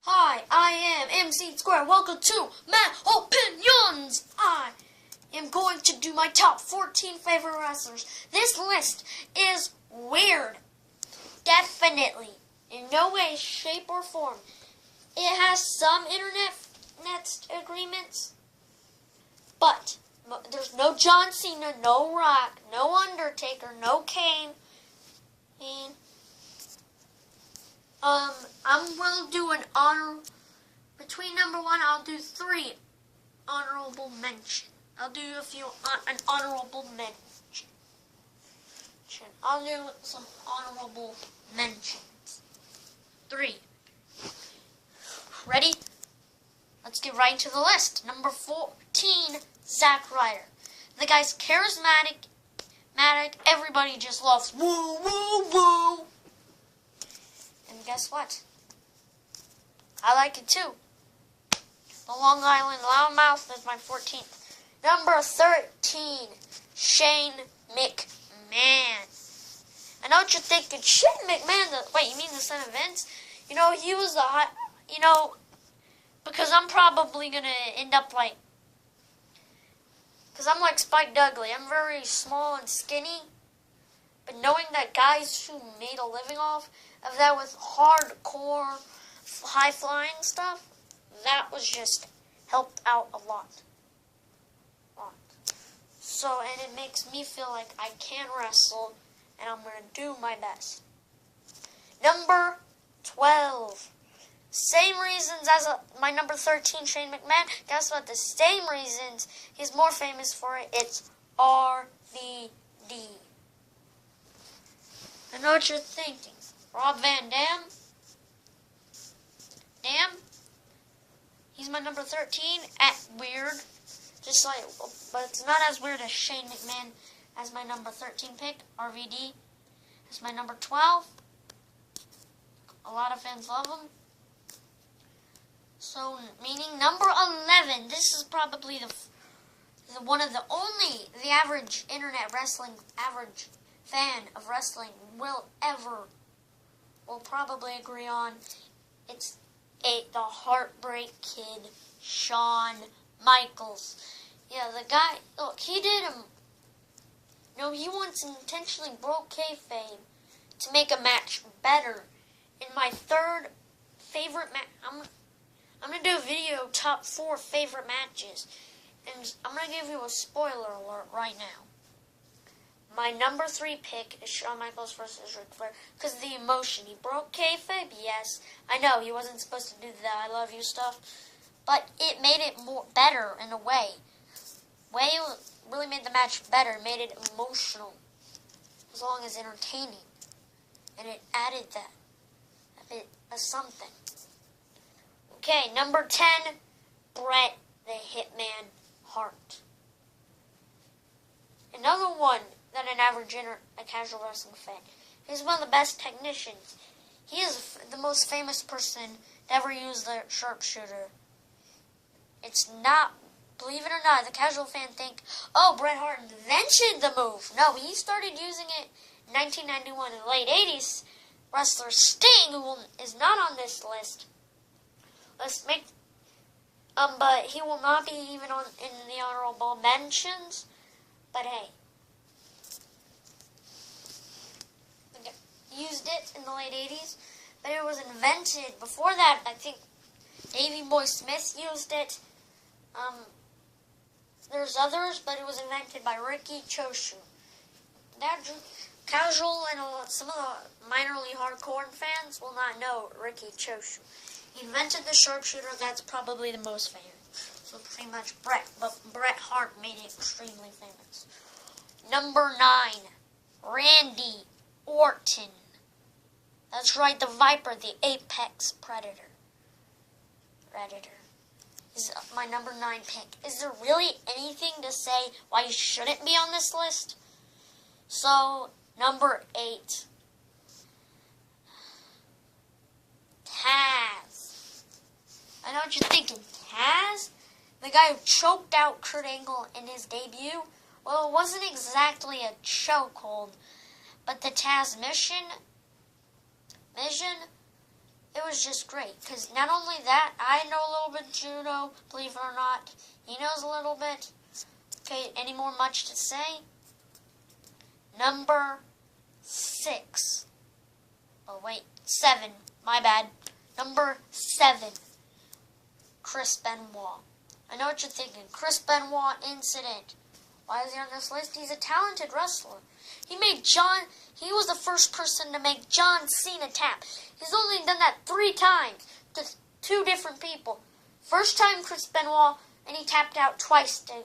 Hi, I am MC Square. Welcome to my opinions. I am going to do my top 14 favorite wrestlers. This list is weird. Definitely. In no way, shape, or form. It has some internet agreements, but there's no John Cena, no Rock, no Undertaker, no Kane. And I'm going to do an honor, between number one, I'll do 3 honorable mention. I'll do an honorable mention. I'll do some honorable mentions. 3. Ready? Let's get right into the list. Number 14, Zack Ryder. The guy's charismatic, everybody just loves woo, woo, woo. And guess what? I like it too. The Long Island Loudmouth is my 14th. Number 13, Shane McMahon. I know what you're thinking. Shane McMahon, wait, you mean the son of Vince? You know, he was because I'm probably going to end up because I'm like Spike Dudley. I'm very small and skinny. But knowing that guys who made a living off of that with hardcore, high-flying stuff, that was just helped out a lot. So, and it makes me feel like I can wrestle, and I'm going to do my best. Number 12. Same reasons as my number 13, Shane McMahon. Guess what? The same reasons he's more famous for it. It's RVD. I know what you're thinking. Rob Van Dam? He's my number 13 at weird. But it's not as weird as Shane McMahon as my number 13 pick. RVD is my number 12. A lot of fans love him. So, meaning number 11. This is probably the average internet wrestling, average fan of wrestling will probably agree on. It's the Heartbreak Kid, Shawn Michaels. Yeah, the guy, look, he did he once intentionally broke kayfabe to make a match better. In my 3rd favorite match, I'm going to do a video top 4 favorite matches. And I'm going to give you a spoiler alert right now. My number 3 pick is Shawn Michaels versus Ric Flair because of the emotion. He broke kayfabe, yes. I know he wasn't supposed to do that I love you stuff, but it made it better in a way. Really made the match better, made it emotional, as long as entertaining, and it added that a bit of something. Okay, number 10, Bret the Hitman Hart. Another one that an average a casual wrestling fan. He's one of the best technicians. He is the most famous person to ever use the sharpshooter. It's not, believe it or not, the casual fan think, oh, Bret Hart invented the move. No, he started using it in 1991 in the late 80s. Wrestler Sting, who is not on this list, but he will not be even in the honorable mentions. But hey, used it in the late 80s, but it was invented before that. I think Davey Boy Smith used it. There's others, but it was invented by Riki Choshu. That casual and some of the minorly hardcore fans will not know Riki Choshu. He invented the sharpshooter. That's probably the most famous. So pretty much Bret Hart made it extremely famous. Number 9, Randy Orton. That's right, the Viper, the apex predator. Is my number 9 pick. Is there really anything to say why you shouldn't be on this list? So, number 8, Taz. I know what you're thinking. Taz? The guy who choked out Kurt Angle in his debut? Well, it wasn't exactly a chokehold, but the Taz mission it was just great. Because not only that, I know a little bit of judo, believe it or not. He knows a little bit. Okay, any more much to say? Number 6. Oh, wait, 7. My bad. Number 7. Chris Benoit. I know what you're thinking. Chris Benoit incident. Why is he on this list? He's a talented wrestler. He was the first person to make John Cena tap. He's only done that 3 times to 2 different people. First time Chris Benoit, and he tapped out twice to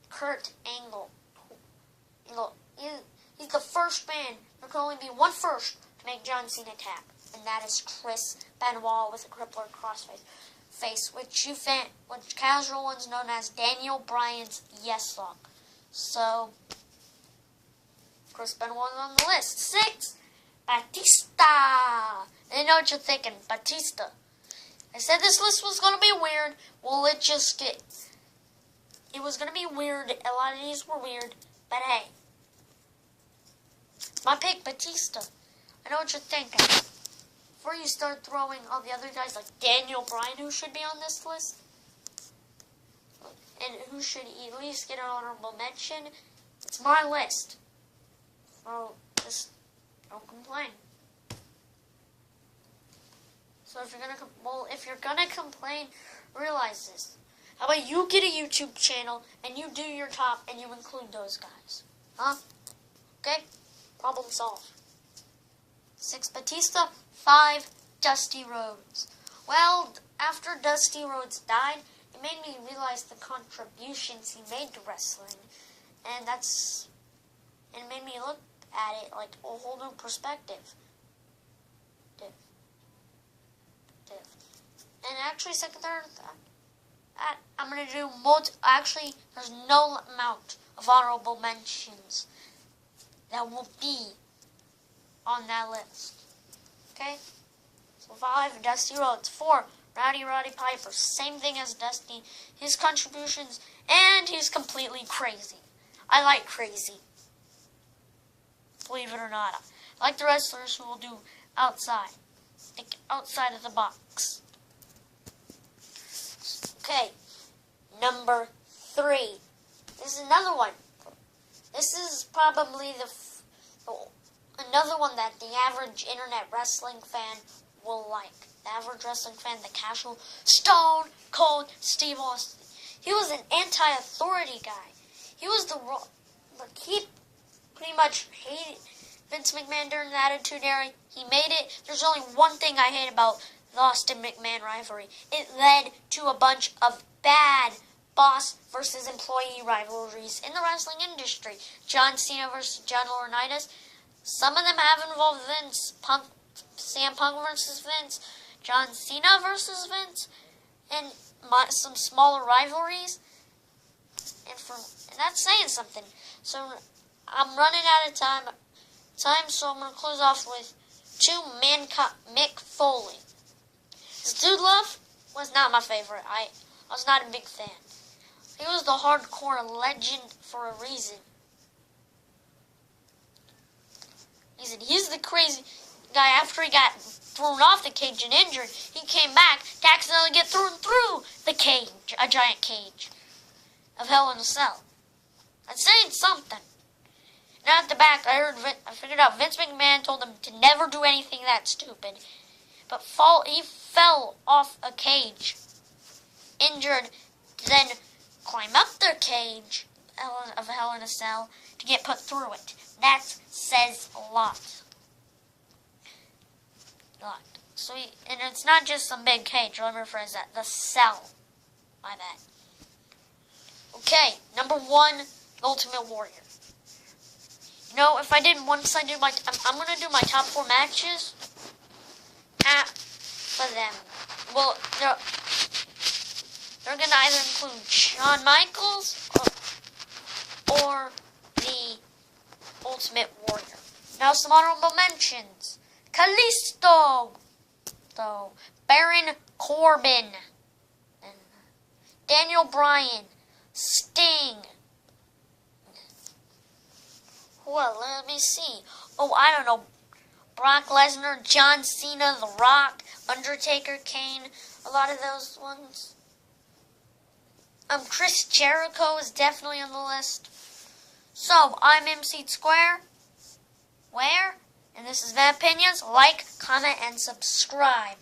Kurt Angle. He's the first man. There can only be one first to make John Cena tap, and that is Chris Benoit with a crippler crossface, which casual ones known as Daniel Bryan's Yes Lock. So, Chris Benoit on the list. 6, Batista. I know what you're thinking, Batista. I said this list was going to be weird. Well, it was going to be weird. A lot of these were weird, but hey. My pick, Batista. I know what you're thinking. Before you start throwing all the other guys like Daniel Bryan, who should be on this list, and who should at least get an honorable mention, it's my list. So just don't complain. So if you're gonna complain, realize this. How about you get a YouTube channel and you do your top and you include those guys? Huh? Okay? Problem solved. 6, Batista. 5, Dusty Rhodes. Well, after Dusty Rhodes died, it made me realize the contributions he made to wrestling. And it made me look at it like a whole new perspective. And actually, second, third, I'm going to do actually, there's no amount of honorable mentions that will be on that list. Okay? So 5, Dusty Rhodes. 4, Roddy Piper. Same thing as Dusty. His contributions, and he's completely crazy. I like crazy. Believe it or not. I like the wrestlers who will do outside. Think outside of the box. Okay. Number 3. This is another one. This is probably another one that the average internet wrestling fan will like. The average wrestling fan, the casual, Stone Cold Steve Austin. He was an anti-authority guy. He pretty much hated Vince McMahon during the Attitude Era. He made it. There's only one thing I hate about the Austin McMahon rivalry. It led to a bunch of bad boss versus employee rivalries in the wrestling industry. John Cena versus John Laurinaitis. Some of them have involved Vince. CM Punk versus Vince. John Cena versus Vince. And some smaller rivalries. And that's saying something. So I'm running out of time, so I'm going to close off with 2, Mick Foley. His Dude Love was not my favorite. I was not a big fan. He was the hardcore legend for a reason. He's the crazy guy. After he got thrown off the cage and injured, he came back to accidentally get thrown through the cage, a giant cage of Hell in a Cell. That's saying something. Now at the back, I figured out Vince McMahon told him to never do anything that stupid. But he fell off a cage, injured, to then climb up the cage of Hell in a Cell to get put through it. That says a lot. So and it's not just some big cage. Let me rephrase that. The cell. My bad. Okay, number 1, The Ultimate Warrior. You know, if I did once I do I'm going to do my top 4 matches for them. Well, they're going to either include Shawn Michaels or the Ultimate Warrior. Now some honorable mentions. Kalisto, Baron Corbin, and Daniel Bryan, Sting. Well, let me see. Oh, I don't know. Brock Lesnar, John Cena, The Rock, Undertaker, Kane, a lot of those ones. Chris Jericho is definitely on the list. So, I'm MC Square. Where? And this is Van Opinions. Like, comment, and subscribe.